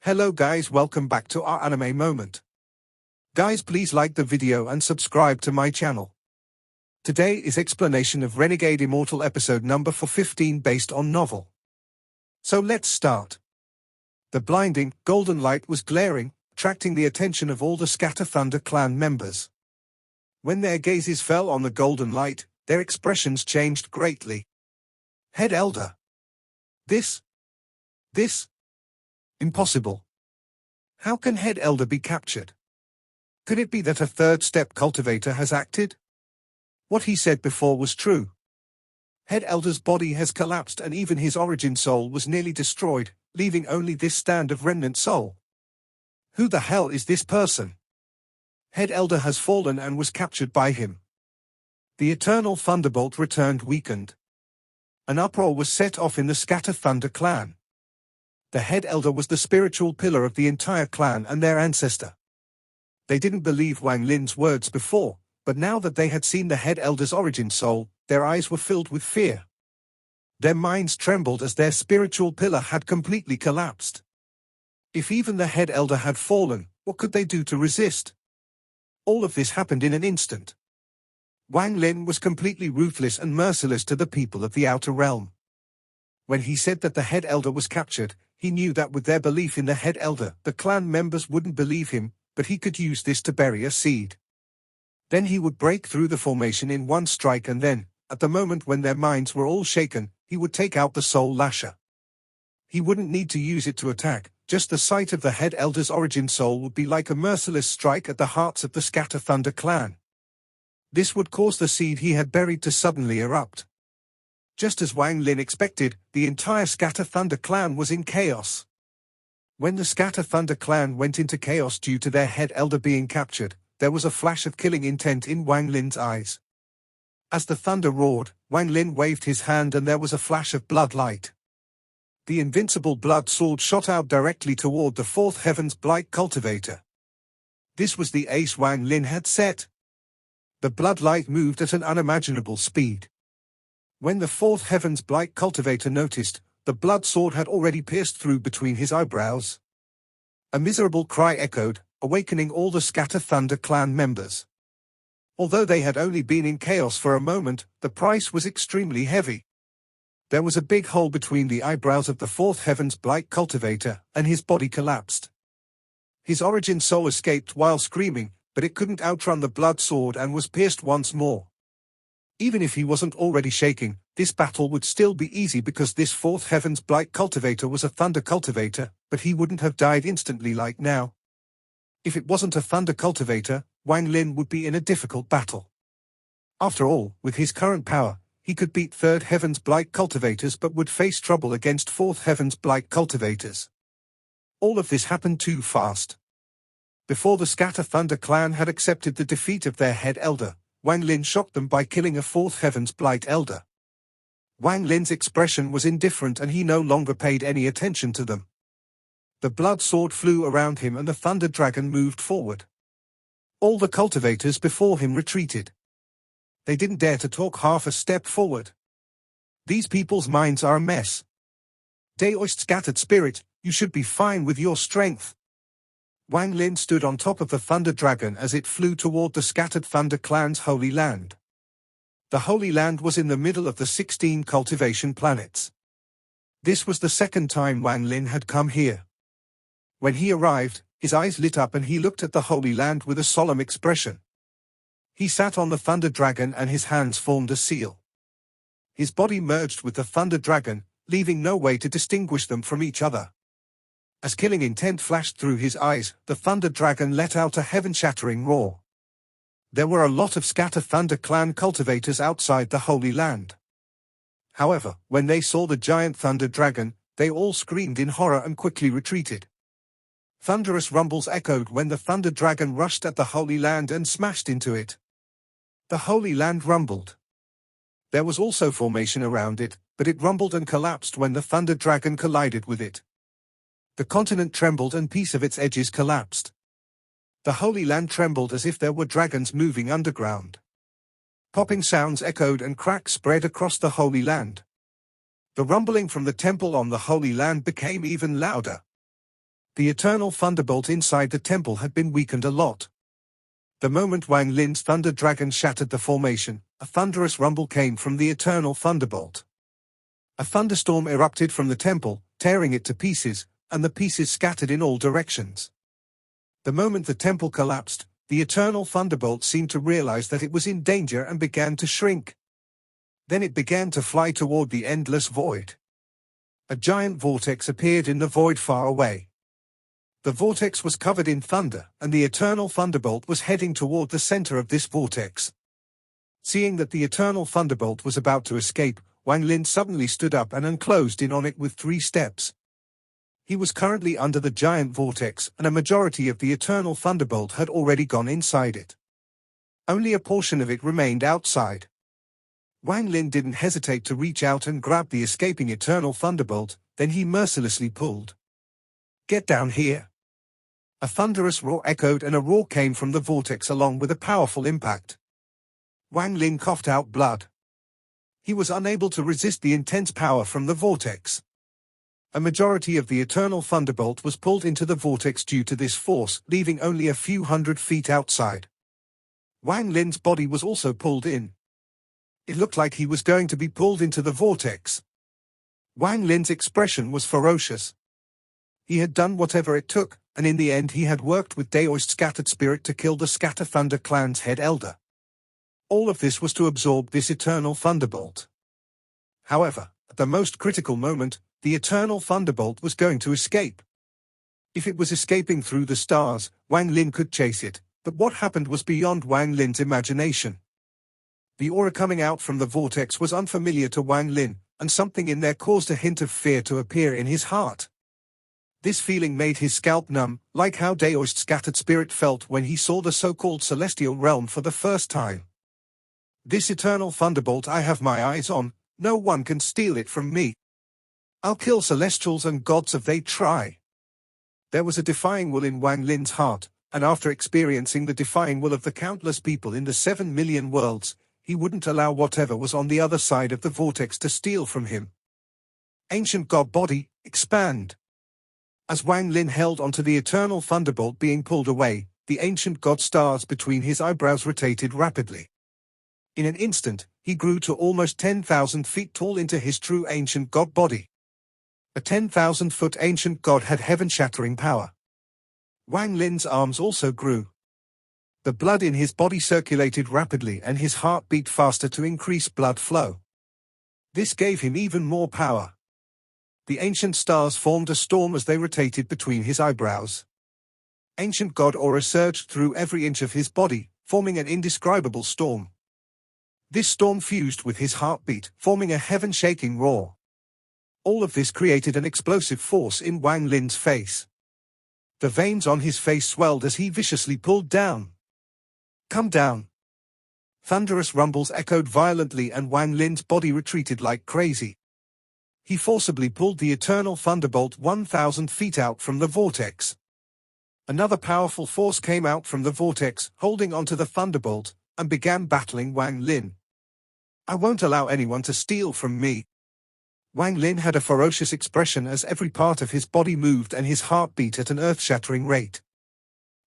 Hello guys, welcome back to our anime moment. Guys, please like the video and subscribe to my channel. Today is explanation of Renegade Immortal episode number 415 based on novel. So let's start. The blinding, golden light was glaring, attracting the attention of all the Scatter Thunder clan members. When their gazes fell on the golden light, their expressions changed greatly. Head Elder. This? Impossible. How can Head Elder be captured? Could it be that a third step cultivator has acted? What he said before was true. Head Elder's body has collapsed and even his origin soul was nearly destroyed, leaving only this stand of remnant soul. Who the hell is this person? Head Elder has fallen and was captured by him. The eternal thunderbolt returned weakened. An uproar was set off in the Scatter Thunder clan. The Head Elder was the spiritual pillar of the entire clan and their ancestor. They didn't believe Wang Lin's words before, but now that they had seen the Head Elder's origin soul, their eyes were filled with fear. Their minds trembled as their spiritual pillar had completely collapsed. If even the Head Elder had fallen, what could they do to resist? All of this happened in an instant. Wang Lin was completely ruthless and merciless to the people of the Outer Realm. When he said that the Head Elder was captured, he knew that with their belief in the Head Elder, the clan members wouldn't believe him, but he could use this to bury a seed. Then he would break through the formation in one strike and then, at the moment when their minds were all shaken, he would take out the Soul Lasher. He wouldn't need to use it to attack, just the sight of the Head Elder's origin soul would be like a merciless strike at the hearts of the Scatter Thunder clan. This would cause the seed he had buried to suddenly erupt. Just as Wang Lin expected, the entire Scatter Thunder clan was in chaos. When the Scatter Thunder clan went into chaos due to their Head Elder being captured, there was a flash of killing intent in Wang Lin's eyes. As the thunder roared, Wang Lin waved his hand and there was a flash of blood light. The invincible blood sword shot out directly toward the Fourth Heaven's Blight Cultivator. This was the ace Wang Lin had set. The blood light moved at an unimaginable speed. When the Fourth Heaven's Blight Cultivator noticed, the blood sword had already pierced through between his eyebrows. A miserable cry echoed, awakening all the Scatter Thunder clan members. Although they had only been in chaos for a moment, the price was extremely heavy. There was a big hole between the eyebrows of the Fourth Heaven's Blight Cultivator, and his body collapsed. His origin soul escaped while screaming, but it couldn't outrun the blood sword and was pierced once more. Even if he wasn't already shaking, this battle would still be easy because this Fourth Heaven's Blight Cultivator was a Thunder Cultivator, but he wouldn't have died instantly like now. If it wasn't a Thunder Cultivator, Wang Lin would be in a difficult battle. After all, with his current power, he could beat Third Heaven's Blight Cultivators but would face trouble against Fourth Heaven's Blight Cultivators. All of this happened too fast. Before the Scatter Thunder clan had accepted the defeat of their Head Elder, Wang Lin shocked them by killing a Fourth Heaven's Blight Elder. Wang Lin's expression was indifferent and he no longer paid any attention to them. The blood sword flew around him and the Thunder Dragon moved forward. All the cultivators before him retreated. They didn't dare to talk half a step forward. These people's minds are a mess. Daoist Scattered Spirit, you should be fine with your strength. Wang Lin stood on top of the Thunder Dragon as it flew toward the Scattered Thunder clan's Holy Land. The Holy Land was in the middle of the 16 cultivation planets. This was the second time Wang Lin had come here. When he arrived, his eyes lit up and he looked at the Holy Land with a solemn expression. He sat on the Thunder Dragon and his hands formed a seal. His body merged with the Thunder Dragon, leaving no way to distinguish them from each other. As killing intent flashed through his eyes, the Thunder Dragon let out a heaven-shattering roar. There were a lot of Scatter Thunder clan cultivators outside the Holy Land. However, when they saw the giant Thunder Dragon, they all screamed in horror and quickly retreated. Thunderous rumbles echoed when the Thunder Dragon rushed at the Holy Land and smashed into it. The Holy Land rumbled. There was also formation around it, but it rumbled and collapsed when the Thunder Dragon collided with it. The continent trembled and piece of its edges collapsed. The Holy Land trembled as if there were dragons moving underground. Popping sounds echoed and cracks spread across the Holy Land. The rumbling from the temple on the Holy Land became even louder. The eternal thunderbolt inside the temple had been weakened a lot. The moment Wang Lin's thunder dragon shattered the formation, a thunderous rumble came from the eternal thunderbolt. A thunderstorm erupted from the temple, tearing it to pieces, and the pieces scattered in all directions. The moment the temple collapsed, the eternal thunderbolt seemed to realize that it was in danger and began to shrink. Then it began to fly toward the endless void. A giant vortex appeared in the void far away. The vortex was covered in thunder, and the eternal thunderbolt was heading toward the center of this vortex. Seeing that the eternal thunderbolt was about to escape, Wang Lin suddenly stood up and unclosed in on it with 3 steps. He was currently under the giant vortex, and a majority of the eternal thunderbolt had already gone inside it. Only a portion of it remained outside. Wang Lin didn't hesitate to reach out and grab the escaping eternal thunderbolt, then he mercilessly pulled. "Get down here!" A thunderous roar echoed and a roar came from the vortex along with a powerful impact. Wang Lin coughed out blood. He was unable to resist the intense power from the vortex. A majority of the eternal thunderbolt was pulled into the vortex due to this force, leaving only a few hundred feet outside. Wang Lin's body was also pulled in. It looked like he was going to be pulled into the vortex. Wang Lin's expression was ferocious. He had done whatever it took, and in the end he had worked with Daoist Scattered Spirit to kill the Scatter Thunder clan's head elder. All of this was to absorb this eternal thunderbolt. However, at the most critical moment, the eternal thunderbolt was going to escape. If it was escaping through the stars, Wang Lin could chase it, but what happened was beyond Wang Lin's imagination. The aura coming out from the vortex was unfamiliar to Wang Lin, and something in there caused a hint of fear to appear in his heart. This feeling made his scalp numb, like how Daoist Scattered Spirit felt when he saw the so-called celestial realm for the first time. This eternal thunderbolt I have my eyes on, no one can steal it from me. I'll kill celestials and gods if they try. There was a defying will in Wang Lin's heart, and after experiencing the defying will of the countless people in the 7 million worlds, he wouldn't allow whatever was on the other side of the vortex to steal from him. Ancient God Body, expand. As Wang Lin held onto the eternal thunderbolt being pulled away, the ancient god stars between his eyebrows rotated rapidly. In an instant, he grew to almost 10,000 feet tall into his true ancient god body. A 10,000-foot ancient god had heaven-shattering power. Wang Lin's arms also grew. The blood in his body circulated rapidly and his heart beat faster to increase blood flow. This gave him even more power. The ancient stars formed a storm as they rotated between his eyebrows. Ancient god aura surged through every inch of his body, forming an indescribable storm. This storm fused with his heartbeat, forming a heaven-shaking roar. All of this created an explosive force in Wang Lin's face. The veins on his face swelled as he viciously pulled down. "Come down!" Thunderous rumbles echoed violently and Wang Lin's body retreated like crazy. He forcibly pulled the eternal thunderbolt 1,000 feet out from the vortex. Another powerful force came out from the vortex, holding onto the thunderbolt, and began battling Wang Lin. "I won't allow anyone to steal from me." Wang Lin had a ferocious expression as every part of his body moved and his heart beat at an earth-shattering rate.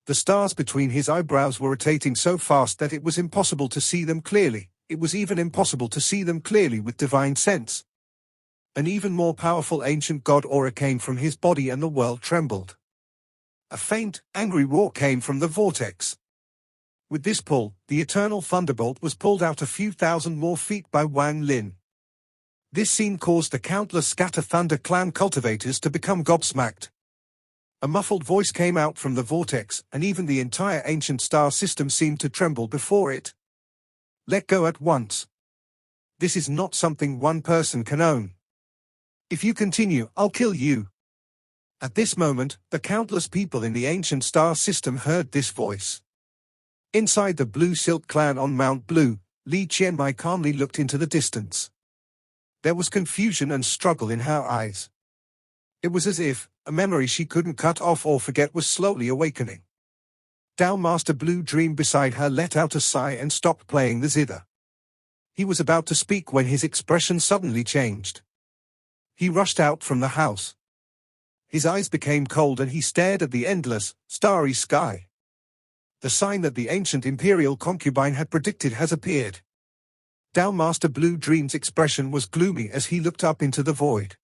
The stars between his eyebrows were rotating so fast that it was impossible to see them clearly. It was even impossible to see them clearly with divine sense. An even more powerful ancient god aura came from his body and the world trembled. A faint, angry roar came from the vortex. With this pull, the eternal thunderbolt was pulled out a few thousand more feet by Wang Lin. This scene caused the countless Scatter Thunder clan cultivators to become gobsmacked. A muffled voice came out from the vortex, and even the entire ancient star system seemed to tremble before it. "Let go at once. This is not something one person can own. If you continue, I'll kill you." At this moment, the countless people in the ancient star system heard this voice. Inside the Blue Silk clan on Mount Blue, Li Qianmai calmly looked into the distance. There was confusion and struggle in her eyes. It was as if a memory she couldn't cut off or forget was slowly awakening. Dao Master Blue Dream beside her let out a sigh and stopped playing the zither. He was about to speak when his expression suddenly changed. He rushed out from the house. His eyes became cold and he stared at the endless, starry sky. The sign that the ancient imperial concubine had predicted has appeared. Tao Master Blue Dream's expression was gloomy as he looked up into the void.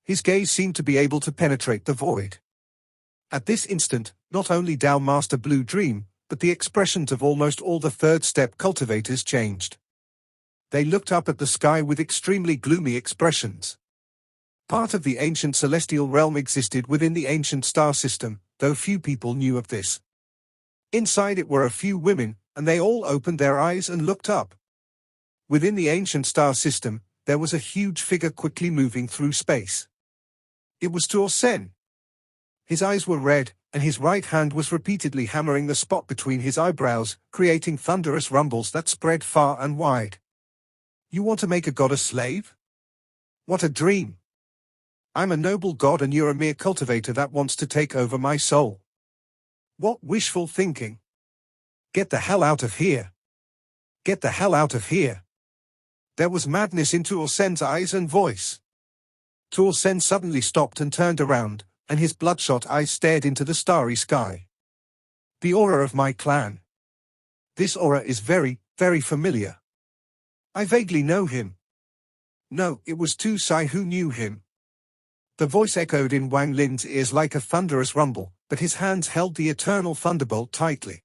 His gaze seemed to be able to penetrate the void. At this instant, not only Tao Master Blue Dream, but the expressions of almost all the third-step cultivators changed. They looked up at the sky with extremely gloomy expressions. Part of the ancient celestial realm existed within the ancient star system, though few people knew of this. Inside it were a few women, and they all opened their eyes and looked up. Within the ancient star system, there was a huge figure quickly moving through space. It was Tuo Sen. His eyes were red, and his right hand was repeatedly hammering the spot between his eyebrows, creating thunderous rumbles that spread far and wide. You want to make a god a slave? What a dream! I'm a noble god and you're a mere cultivator that wants to take over my soul. What wishful thinking! Get the hell out of here! Get the hell out of here! There was madness in Tuo Sen's eyes and voice. Tuo Sen suddenly stopped and turned around, and his bloodshot eyes stared into the starry sky. The aura of my clan. This aura is very, very familiar. I vaguely know him. No, it was Tu Sai who knew him. The voice echoed in Wang Lin's ears like a thunderous rumble, but his hands held the eternal thunderbolt tightly.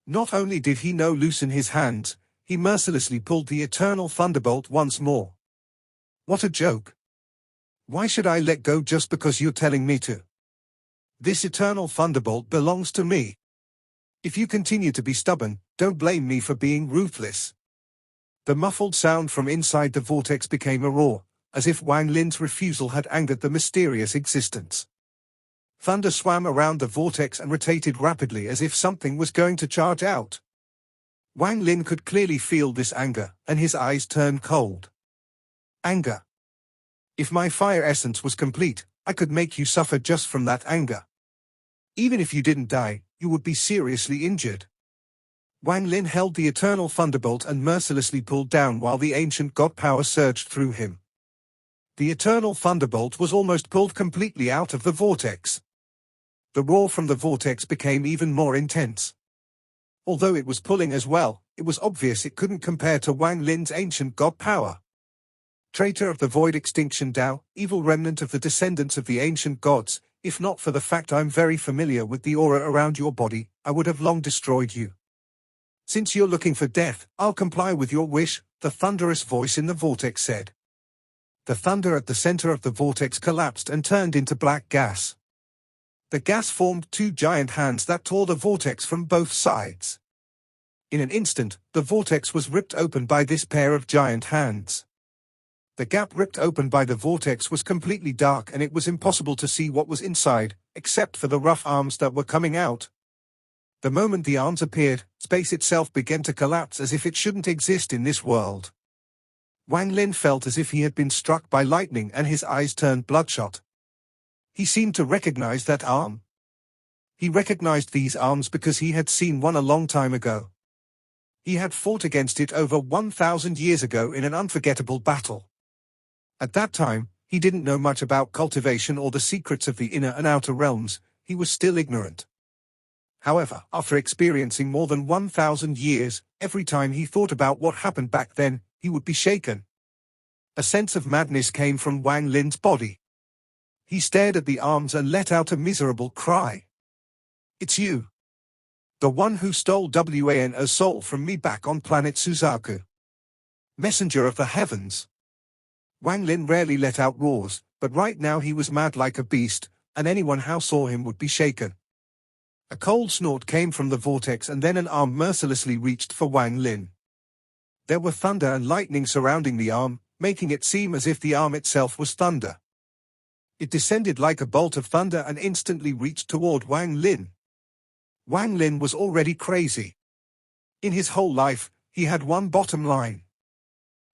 Not only did he now loosen his hands, he mercilessly pulled the eternal thunderbolt once more. What a joke. Why should I let go just because you're telling me to? This eternal thunderbolt belongs to me. If you continue to be stubborn, don't blame me for being ruthless. The muffled sound from inside the vortex became a roar, as if Wang Lin's refusal had angered the mysterious existence. Thunder swam around the vortex and rotated rapidly as if something was going to charge out. Wang Lin could clearly feel this anger, and his eyes turned cold. Anger. If my fire essence was complete, I could make you suffer just from that anger. Even if you didn't die, you would be seriously injured. Wang Lin held the eternal thunderbolt and mercilessly pulled down while the ancient god power surged through him. The eternal thunderbolt was almost pulled completely out of the vortex. The roar from the vortex became even more intense. Although it was pulling as well, it was obvious it couldn't compare to Wang Lin's ancient god power. Traitor of the void extinction Tao, evil remnant of the descendants of the ancient gods, if not for the fact I'm very familiar with the aura around your body, I would have long destroyed you. Since you're looking for death, I'll comply with your wish, the thunderous voice in the vortex said. The thunder at the center of the vortex collapsed and turned into black gas. The gas formed two giant hands that tore the vortex from both sides. In an instant, the vortex was ripped open by this pair of giant hands. The gap ripped open by the vortex was completely dark and it was impossible to see what was inside, except for the rough arms that were coming out. The moment the arms appeared, space itself began to collapse as if it shouldn't exist in this world. Wang Lin felt as if he had been struck by lightning and his eyes turned bloodshot. He seemed to recognize that arm. He recognized these arms because he had seen one a long time ago. He had fought against it over 1,000 years ago in an unforgettable battle. At that time, he didn't know much about cultivation or the secrets of the inner and outer realms. He was still ignorant. However, after experiencing more than 1,000 years, every time he thought about what happened back then, he would be shaken. A sense of madness came from Wang Lin's body. He stared at the arms and let out a miserable cry. It's you. The one who stole Wan's soul from me back on planet Suzaku. Messenger of the heavens. Wang Lin rarely let out roars, but right now he was mad like a beast, and anyone who saw him would be shaken. A cold snort came from the vortex and then an arm mercilessly reached for Wang Lin. There were thunder and lightning surrounding the arm, making it seem as if the arm itself was thunder. It descended like a bolt of thunder and instantly reached toward Wang Lin. Wang Lin was already crazy. In his whole life, he had one bottom line.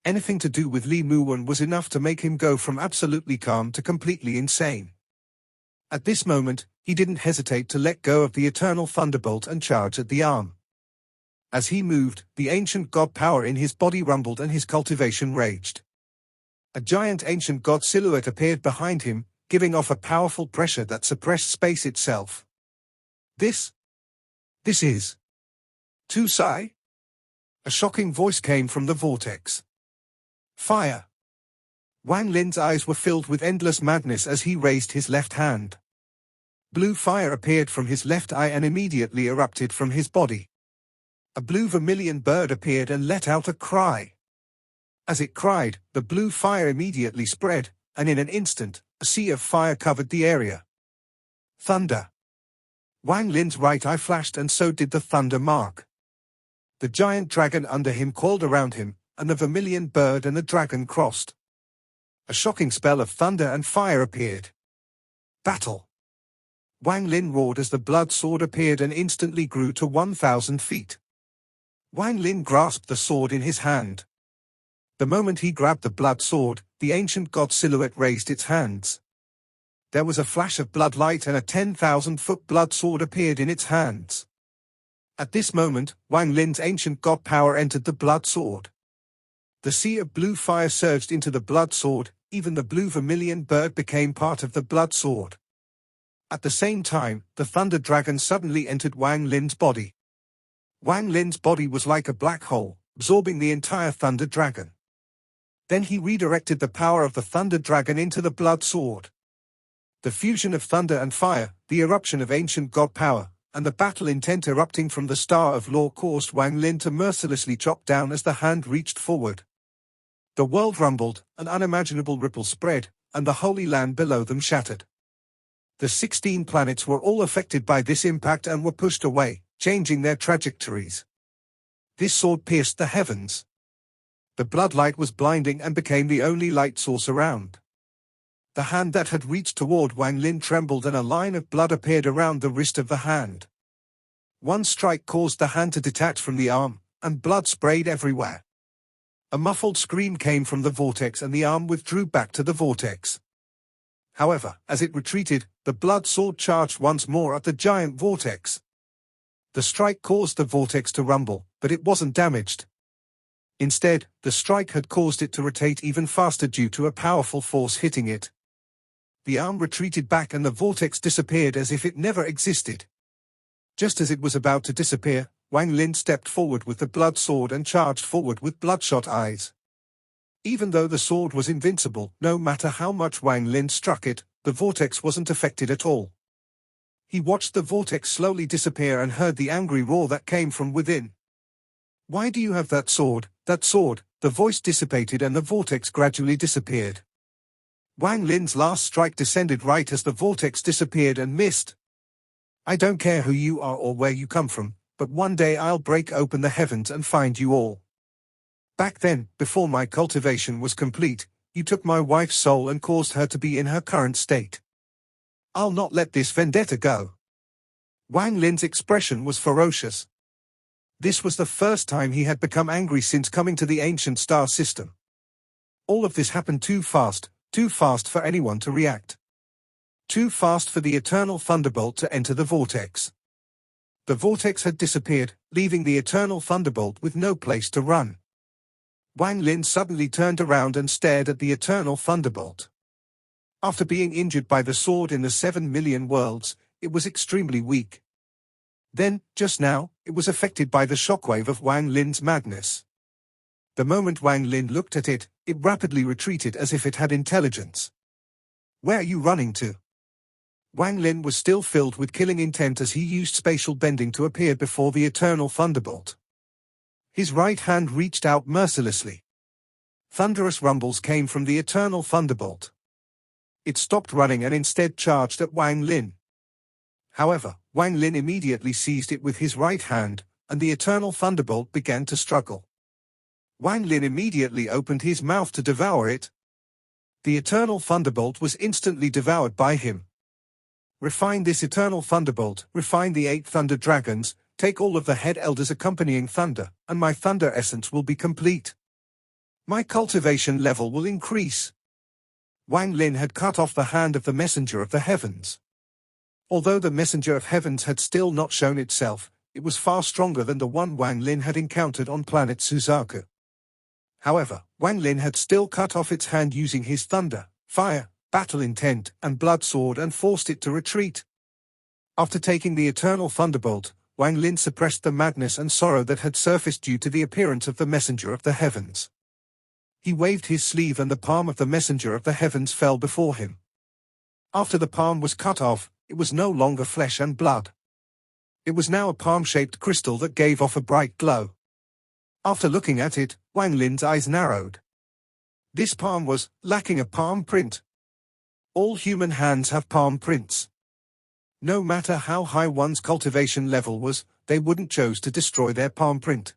Anything to do with Li Muwen was enough to make him go from absolutely calm to completely insane. At this moment, he didn't hesitate to let go of the eternal thunderbolt and charge at the arm. As he moved, the ancient god power in his body rumbled and his cultivation raged. A giant ancient god silhouette appeared behind him, giving off a powerful pressure that suppressed space itself. This is too Sai? A shocking voice came from the vortex. Fire! Wang Lin's eyes were filled with endless madness as he raised his left hand. Blue fire appeared from his left eye and immediately erupted from his body. A blue vermilion bird appeared and let out a cry. As it cried, the blue fire immediately spread, and in an instant, a sea of fire covered the area. Thunder! Wang Lin's right eye flashed and so did the thunder mark. The giant dragon under him coiled around him, and the vermilion bird and the dragon crossed. A shocking spell of thunder and fire appeared. Battle! Wang Lin roared as the blood sword appeared and instantly grew to 1,000 feet. Wang Lin grasped the sword in his hand. The moment he grabbed the blood sword, the ancient god silhouette raised its hands. There was a flash of blood light and a 10,000-foot blood sword appeared in its hands. At this moment, Wang Lin's ancient god power entered the blood sword. The sea of blue fire surged into the blood sword, even the blue vermilion bird became part of the blood sword. At the same time, the thunder dragon suddenly entered Wang Lin's body. Wang Lin's body was like a black hole, absorbing the entire thunder dragon. Then he redirected the power of the thunder dragon into the blood sword. The fusion of thunder and fire, the eruption of ancient god power, and the battle intent erupting from the Star of Law caused Wang Lin to mercilessly chop down as the hand reached forward. The world rumbled, an unimaginable ripple spread, and the holy land below them shattered. The 16 planets were all affected by this impact and were pushed away, changing their trajectories. This sword pierced the heavens. The blood light was blinding and became the only light source around. The hand that had reached toward Wang Lin trembled and a line of blood appeared around the wrist of the hand. One strike caused the hand to detach from the arm, and blood sprayed everywhere. A muffled scream came from the vortex and the arm withdrew back to the vortex. However, as it retreated, the blood sword charged once more at the giant vortex. The strike caused the vortex to rumble, but it wasn't damaged. Instead, the strike had caused it to rotate even faster due to a powerful force hitting it. The arm retreated back and the vortex disappeared as if it never existed. Just as it was about to disappear, Wang Lin stepped forward with the blood sword and charged forward with bloodshot eyes. Even though the sword was invincible, no matter how much Wang Lin struck it, the vortex wasn't affected at all. He watched the vortex slowly disappear and heard the angry roar that came from within. "Why do you have that sword, that sword?" The voice dissipated and the vortex gradually disappeared. Wang Lin's last strike descended right as the vortex disappeared and missed. "I don't care who you are or where you come from, but one day I'll break open the heavens and find you all. Back then, before my cultivation was complete, you took my wife's soul and caused her to be in her current state. I'll not let this vendetta go." Wang Lin's expression was ferocious. This was the first time he had become angry since coming to the ancient star system. All of this happened too fast for anyone to react. Too fast for the eternal thunderbolt to enter the vortex. The vortex had disappeared, leaving the eternal thunderbolt with no place to run. Wang Lin suddenly turned around and stared at the eternal thunderbolt. After being injured by the sword in the 7 million worlds, it was extremely weak. Then, just now, it was affected by the shockwave of Wang Lin's madness. The moment Wang Lin looked at it, it rapidly retreated as if it had intelligence. "Where are you running to?" Wang Lin was still filled with killing intent as he used spatial bending to appear before the eternal thunderbolt. His right hand reached out mercilessly. Thunderous rumbles came from the eternal thunderbolt. It stopped running and instead charged at Wang Lin. However, Wang Lin immediately seized it with his right hand, and the eternal thunderbolt began to struggle. Wang Lin immediately opened his mouth to devour it. The eternal thunderbolt was instantly devoured by him. "Refine this eternal thunderbolt, refine the 8 thunder dragons, take all of the head elders accompanying thunder, and my thunder essence will be complete. My cultivation level will increase." Wang Lin had cut off the hand of the messenger of the heavens. Although the messenger of heavens had still not shown itself, it was far stronger than the one Wang Lin had encountered on planet Suzaku. However, Wang Lin had still cut off its hand using his thunder, fire, battle intent, and blood sword and forced it to retreat. After taking the eternal thunderbolt, Wang Lin suppressed the madness and sorrow that had surfaced due to the appearance of the messenger of the heavens. He waved his sleeve and the palm of the messenger of the heavens fell before him. After the palm was cut off, it was no longer flesh and blood. It was now a palm-shaped crystal that gave off a bright glow. After looking at it, Wang Lin's eyes narrowed. This palm was lacking a palm print. All human hands have palm prints. No matter how high one's cultivation level was, they wouldn't choose to destroy their palm print.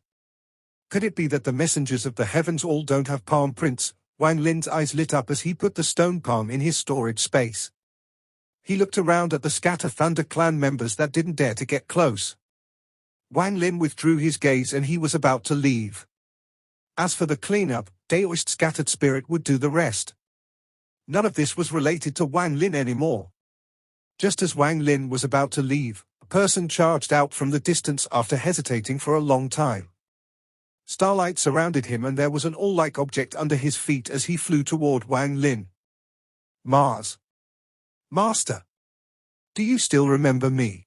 Could it be that the messengers of the heavens all don't have palm prints? Wang Lin's eyes lit up as he put the stone palm in his storage space. He looked around at the Scatter Thunder clan members that didn't dare to get close. Wang Lin withdrew his gaze and he was about to leave. As for the cleanup, Daoist Scattered Spirit would do the rest. None of this was related to Wang Lin anymore. Just as Wang Lin was about to leave, a person charged out from the distance after hesitating for a long time. Starlight surrounded him and there was an all-like object under his feet as he flew toward Wang Lin. Mars. Master. Do you still remember me?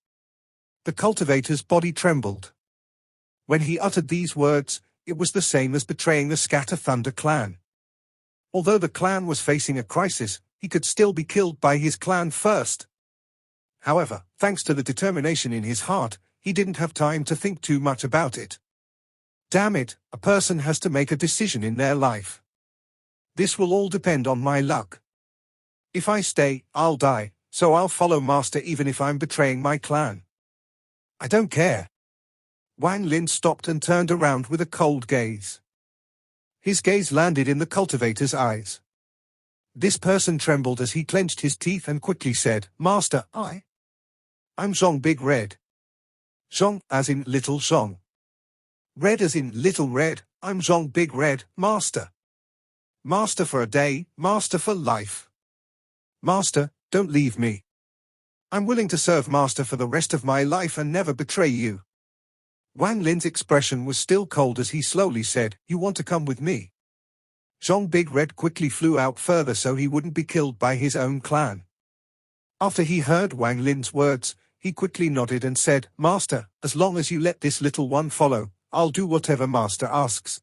The cultivator's body trembled. When he uttered these words, it was the same as betraying the Scatter Thunder clan. Although the clan was facing a crisis, he could still be killed by his clan first. However, thanks to the determination in his heart, he didn't have time to think too much about it. Damn it, a person has to make a decision in their life. This will all depend on my luck. If I stay, I'll die, so I'll follow Master even if I'm betraying my clan. I don't care. Wang Lin stopped and turned around with a cold gaze. His gaze landed in the cultivator's eyes. This person trembled as he clenched his teeth and quickly said, Master, I'm Zhong Big Red. Zhong as in Little Zhong. Red as in Little Red, I'm Zhong Big Red, Master. Master for a day, Master for life. Master, don't leave me. I'm willing to serve Master for the rest of my life and never betray you. Wang Lin's expression was still cold as he slowly said, You want to come with me? Zhong Big Red quickly flew out further so he wouldn't be killed by his own clan. After he heard Wang Lin's words, he quickly nodded and said, Master, as long as you let this little one follow, I'll do whatever Master asks.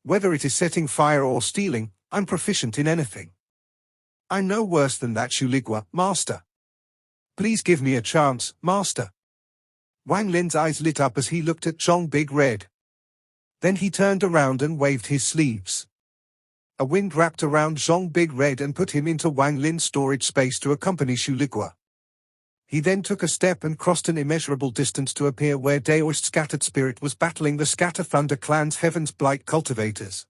Whether it is setting fire or stealing, I'm proficient in anything. I'm no worse than that Shuligua, Master. Please give me a chance, Master. Wang Lin's eyes lit up as he looked at Zhong Big Red. Then he turned around and waved his sleeves. A wind wrapped around Zhong Big Red and put him into Wang Lin's storage space to accompany Shuligua. He then took a step and crossed an immeasurable distance to appear where Daoist Scattered Spirit was battling the Scatter Thunder clan's Heaven's Blight cultivators.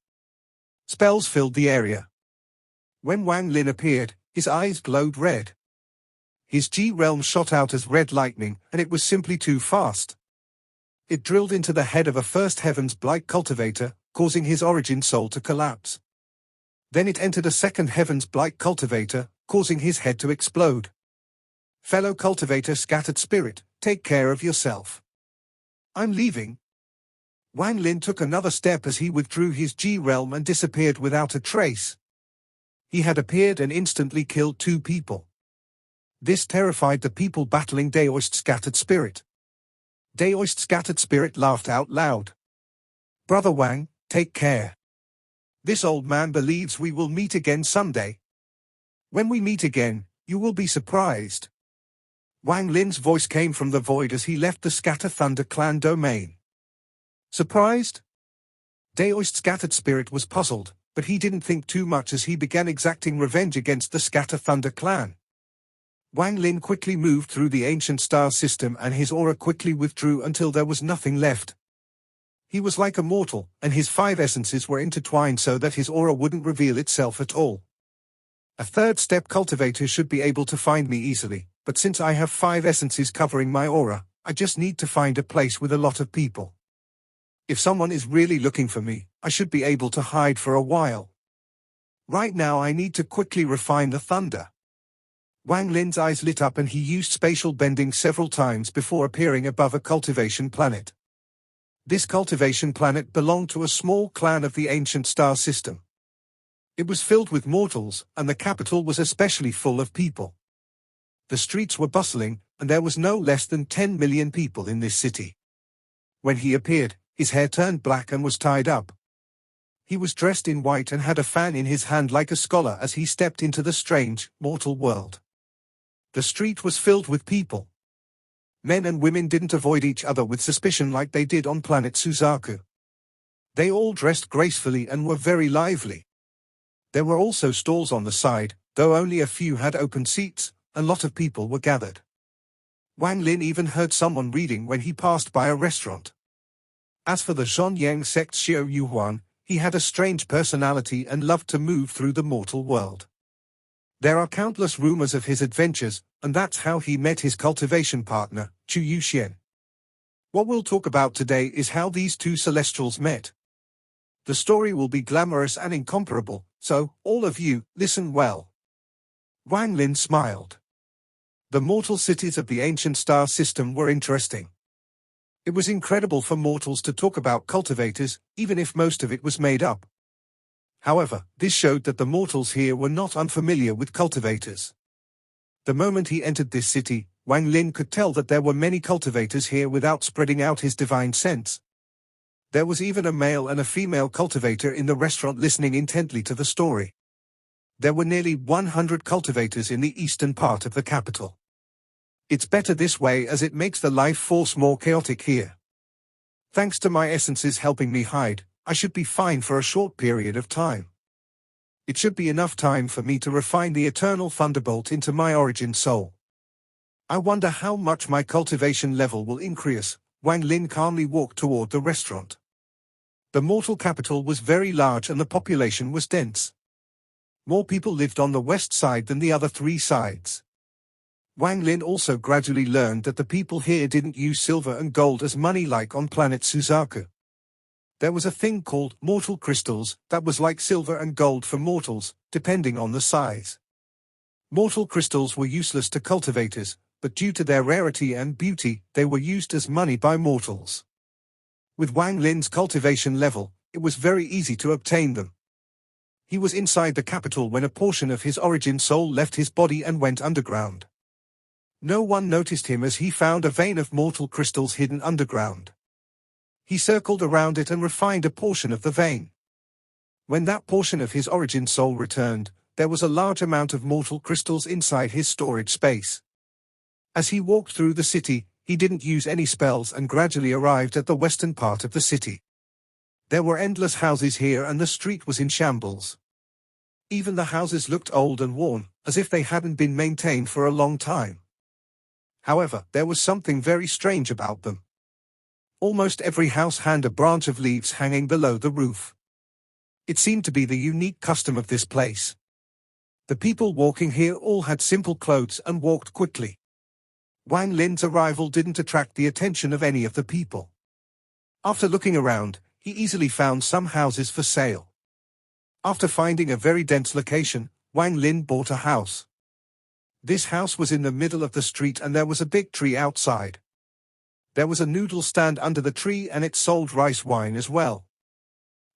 Spells filled the area. When Wang Lin appeared, his eyes glowed red. His G-realm shot out as red lightning, and it was simply too fast. It drilled into the head of a first Heaven's Blight cultivator, causing his origin soul to collapse. Then it entered a second Heaven's Blight cultivator, causing his head to explode. Fellow cultivator Scattered Spirit, take care of yourself. I'm leaving. Wang Lin took another step as he withdrew his G-realm and disappeared without a trace. He had appeared and instantly killed 2 people. This terrified the people battling Daoist Scattered Spirit. Daoist Scattered Spirit laughed out loud. Brother Wang, take care. This old man believes we will meet again someday. When we meet again, you will be surprised. Wang Lin's voice came from the void as he left the Scatter Thunder clan domain. Surprised? Daoist Scattered Spirit was puzzled, but he didn't think too much as he began exacting revenge against the Scatter Thunder clan. Wang Lin quickly moved through the ancient star system and his aura quickly withdrew until there was nothing left. He was like a mortal, and his 5 essences were intertwined so that his aura wouldn't reveal itself at all. A third step cultivator should be able to find me easily, but since I have 5 essences covering my aura, I just need to find a place with a lot of people. If someone is really looking for me, I should be able to hide for a while. Right now I need to quickly refine the thunder. Wang Lin's eyes lit up and he used spatial bending several times before appearing above a cultivation planet. This cultivation planet belonged to a small clan of the ancient star system. It was filled with mortals, and the capital was especially full of people. The streets were bustling, and there was no less than 10 million people in this city. When he appeared, his hair turned black and was tied up. He was dressed in white and had a fan in his hand like a scholar as he stepped into the strange, mortal world. The street was filled with people. Men and women didn't avoid each other with suspicion like they did on planet Suzaku. They all dressed gracefully and were very lively. There were also stalls on the side, though only a few had open seats. A lot of people were gathered. Wang Lin even heard someone reading when he passed by a restaurant. As for the Zhonyang sect Xiao Yuhuan, he had a strange personality and loved to move through the mortal world. There are countless rumors of his adventures, and that's how he met his cultivation partner, Chu Yuxian. What we'll talk about today is how these two celestials met. The story will be glamorous and incomparable, so, all of you, listen well. Wang Lin smiled. The mortal cities of the ancient star system were interesting. It was incredible for mortals to talk about cultivators, even if most of it was made up. However, this showed that the mortals here were not unfamiliar with cultivators. The moment he entered this city, Wang Lin could tell that there were many cultivators here without spreading out his divine sense. There was even a male and a female cultivator in the restaurant listening intently to the story. There were nearly 100 cultivators in the eastern part of the capital. It's better this way as it makes the life force more chaotic here. Thanks to my essences helping me hide, I should be fine for a short period of time. It should be enough time for me to refine the eternal thunderbolt into my origin soul. I wonder how much my cultivation level will increase. Wang Lin calmly walked toward the restaurant. The mortal capital was very large and the population was dense. More people lived on the west side than the other three sides. Wang Lin also gradually learned that the people here didn't use silver and gold as money like on planet Suzaku. There was a thing called mortal crystals that was like silver and gold for mortals, depending on the size. Mortal crystals were useless to cultivators, but due to their rarity and beauty, they were used as money by mortals. With Wang Lin's cultivation level, it was very easy to obtain them. He was inside the capital when a portion of his origin soul left his body and went underground. No one noticed him as he found a vein of mortal crystals hidden underground. He circled around it and refined a portion of the vein. When that portion of his origin soul returned, there was a large amount of mortal crystals inside his storage space. As he walked through the city, he didn't use any spells and gradually arrived at the western part of the city. There were endless houses here and the street was in shambles. Even the houses looked old and worn, as if they hadn't been maintained for a long time. However, there was something very strange about them. Almost every house had a branch of leaves hanging below the roof. It seemed to be the unique custom of this place. The people walking here all had simple clothes and walked quickly. Wang Lin's arrival didn't attract the attention of any of the people. After looking around, he easily found some houses for sale. After finding a very dense location, Wang Lin bought a house. This house was in the middle of the street and there was a big tree outside. There was a noodle stand under the tree and it sold rice wine as well.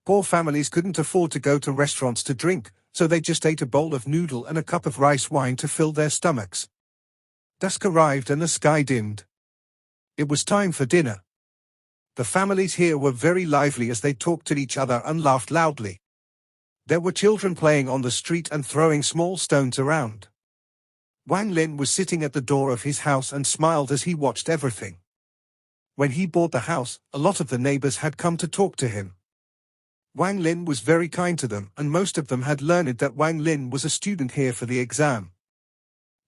Poor families couldn't afford to go to restaurants to drink, so they just ate a bowl of noodle and a cup of rice wine to fill their stomachs. Dusk arrived and the sky dimmed. It was time for dinner. The families here were very lively as they talked to each other and laughed loudly. There were children playing on the street and throwing small stones around. Wang Lin was sitting at the door of his house and smiled as he watched everything. When he bought the house, a lot of the neighbors had come to talk to him. Wang Lin was very kind to them and most of them had learned that Wang Lin was a student here for the exam.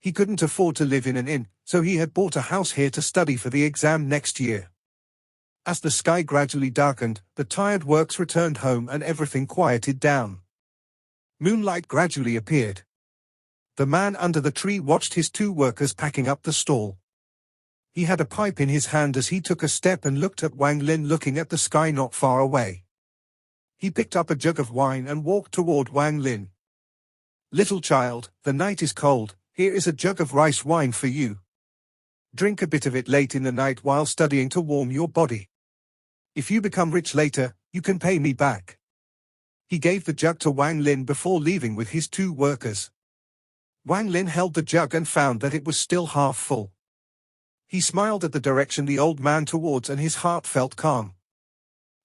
He couldn't afford to live in an inn, so he had bought a house here to study for the exam next year. As the sky gradually darkened, the tired workers returned home and everything quieted down. Moonlight gradually appeared. The man under the tree watched his two workers packing up the stall. He had a pipe in his hand as he took a step and looked at Wang Lin looking at the sky not far away. He picked up a jug of wine and walked toward Wang Lin. "Little child, the night is cold, here is a jug of rice wine for you. Drink a bit of it late in the night while studying to warm your body. If you become rich later, you can pay me back." He gave the jug to Wang Lin before leaving with his 2 workers. Wang Lin held the jug and found that it was still half full. He smiled at the direction the old man towards and his heart felt calm.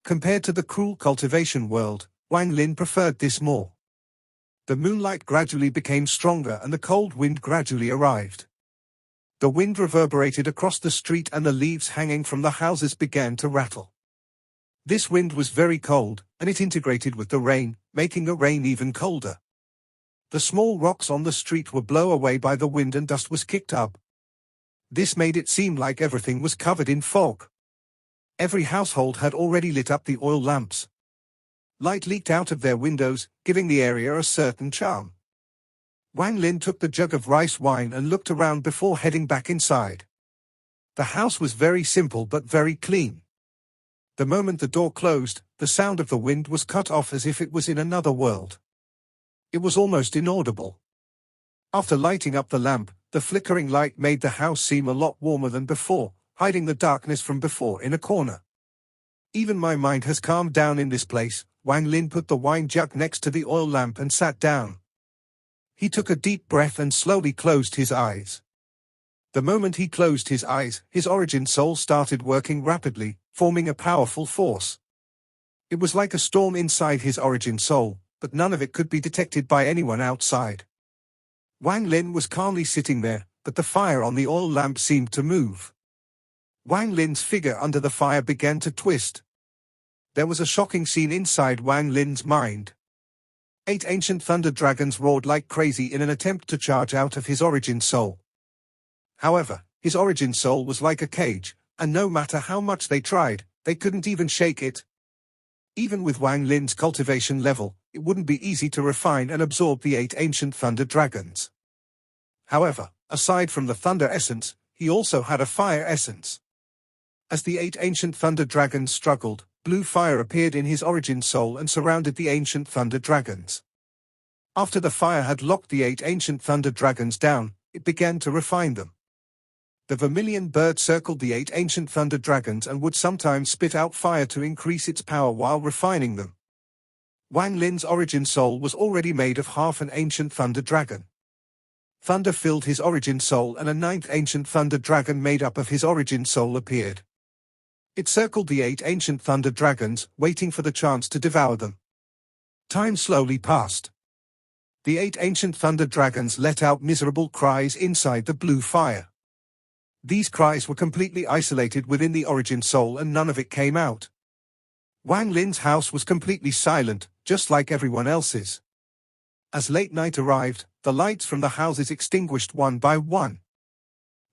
Compared to the cruel cultivation world, Wang Lin preferred this more. The moonlight gradually became stronger and the cold wind gradually arrived. The wind reverberated across the street and the leaves hanging from the houses began to rattle. This wind was very cold, and it integrated with the rain, making the rain even colder. The small rocks on the street were blown away by the wind and dust was kicked up. This made it seem like everything was covered in fog. Every household had already lit up the oil lamps. Light leaked out of their windows, giving the area a certain charm. Wang Lin took the jug of rice wine and looked around before heading back inside. The house was very simple but very clean. The moment the door closed, the sound of the wind was cut off as if it was in another world. It was almost inaudible. After lighting up the lamp, the flickering light made the house seem a lot warmer than before, hiding the darkness from before in a corner. Even my mind has calmed down in this place. Wang Lin put the wine jug next to the oil lamp and sat down. He took a deep breath and slowly closed his eyes. The moment he closed his eyes, his origin soul started working rapidly, forming a powerful force. It was like a storm inside his origin soul, but none of it could be detected by anyone outside. Wang Lin was calmly sitting there, but the fire on the oil lamp seemed to move. Wang Lin's figure under the fire began to twist. There was a shocking scene inside Wang Lin's mind. 8 ancient thunder dragons roared like crazy in an attempt to charge out of his origin soul. However, his origin soul was like a cage, and no matter how much they tried, they couldn't even shake it. Even with Wang Lin's cultivation level, it wouldn't be easy to refine and absorb the 8 ancient thunder dragons. However, aside from the thunder essence, he also had a fire essence. As the 8 ancient thunder dragons struggled, blue fire appeared in his origin soul and surrounded the ancient thunder dragons. After the fire had locked the 8 ancient thunder dragons down, it began to refine them. The vermilion bird circled the 8 ancient thunder dragons and would sometimes spit out fire to increase its power while refining them. Wang Lin's origin soul was already made of half an ancient thunder dragon. Thunder filled his origin soul and a 9th ancient thunder dragon made up of his origin soul appeared. It circled the 8 ancient thunder dragons, waiting for the chance to devour them. Time slowly passed. The 8 ancient thunder dragons let out miserable cries inside the blue fire. These cries were completely isolated within the origin soul and none of it came out. Wang Lin's house was completely silent, just like everyone else's. As late night arrived, the lights from the houses extinguished one by one.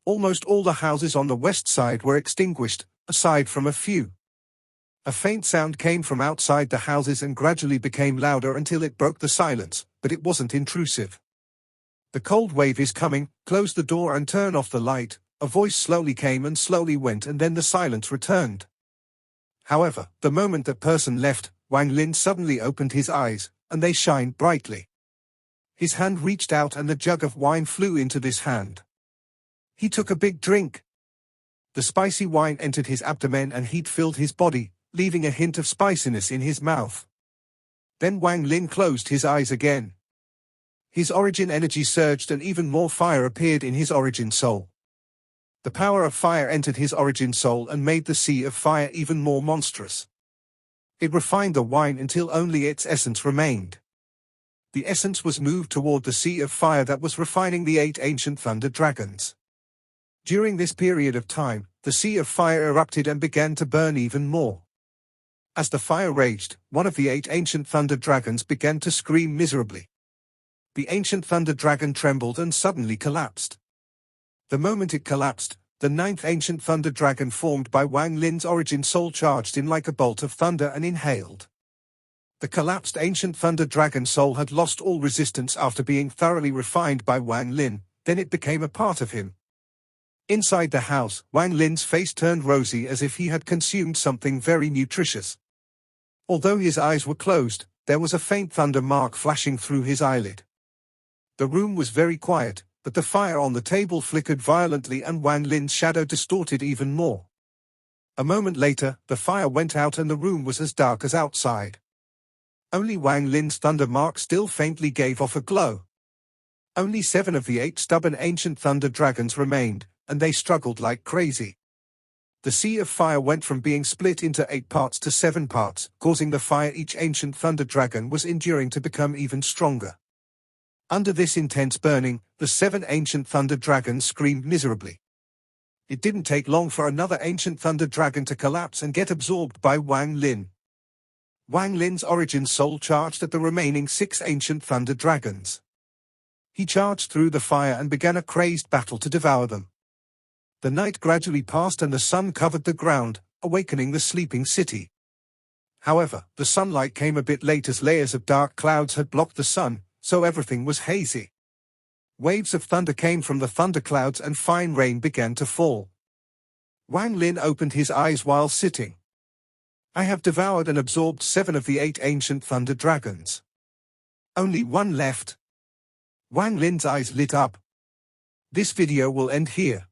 Almost all the houses on the west side were extinguished, aside from a few. A faint sound came from outside the houses and gradually became louder until it broke the silence, but it wasn't intrusive. The cold wave is coming, close the door and turn off the light. A voice slowly came and slowly went and then the silence returned. However, the moment that person left, Wang Lin suddenly opened his eyes, and they shined brightly. His hand reached out and the jug of wine flew into this hand. He took a big drink. The spicy wine entered his abdomen and heat filled his body, leaving a hint of spiciness in his mouth. Then Wang Lin closed his eyes again. His origin energy surged and even more fire appeared in his origin soul. The power of fire entered his origin soul and made the sea of fire even more monstrous. It refined the wine until only its essence remained. The essence was moved toward the sea of fire that was refining the 8 ancient thunder dragons. During this period of time, the sea of fire erupted and began to burn even more. As the fire raged, one of the 8 ancient thunder dragons began to scream miserably. The ancient thunder dragon trembled and suddenly collapsed. The moment it collapsed, the 9th ancient thunder dragon formed by Wang Lin's origin soul charged in like a bolt of thunder and inhaled. The collapsed ancient thunder dragon soul had lost all resistance after being thoroughly refined by Wang Lin, then it became a part of him. Inside the house, Wang Lin's face turned rosy as if he had consumed something very nutritious. Although his eyes were closed, there was a faint thunder mark flashing through his eyelid. The room was very quiet, but the fire on the table flickered violently and Wang Lin's shadow distorted even more. A moment later, the fire went out and the room was as dark as outside. Only Wang Lin's thunder mark still faintly gave off a glow. Only 7 of the 8 stubborn ancient thunder dragons remained, and they struggled like crazy. The sea of fire went from being split into 8 parts to 7 parts, causing the fire each ancient thunder dragon was enduring to become even stronger. Under this intense burning, the 7 ancient thunder dragons screamed miserably. It didn't take long for another ancient thunder dragon to collapse and get absorbed by Wang Lin. Wang Lin's origin soul charged at the remaining 6 ancient thunder dragons. He charged through the fire and began a crazed battle to devour them. The night gradually passed and the sun covered the ground, awakening the sleeping city. However, the sunlight came a bit late as layers of dark clouds had blocked the sun, so everything was hazy. Waves of thunder came from the thunderclouds and fine rain began to fall. Wang Lin opened his eyes while sitting. I have devoured and absorbed 7 of the 8 ancient thunder dragons. Only 1 left. Wang Lin's eyes lit up. This video will end here.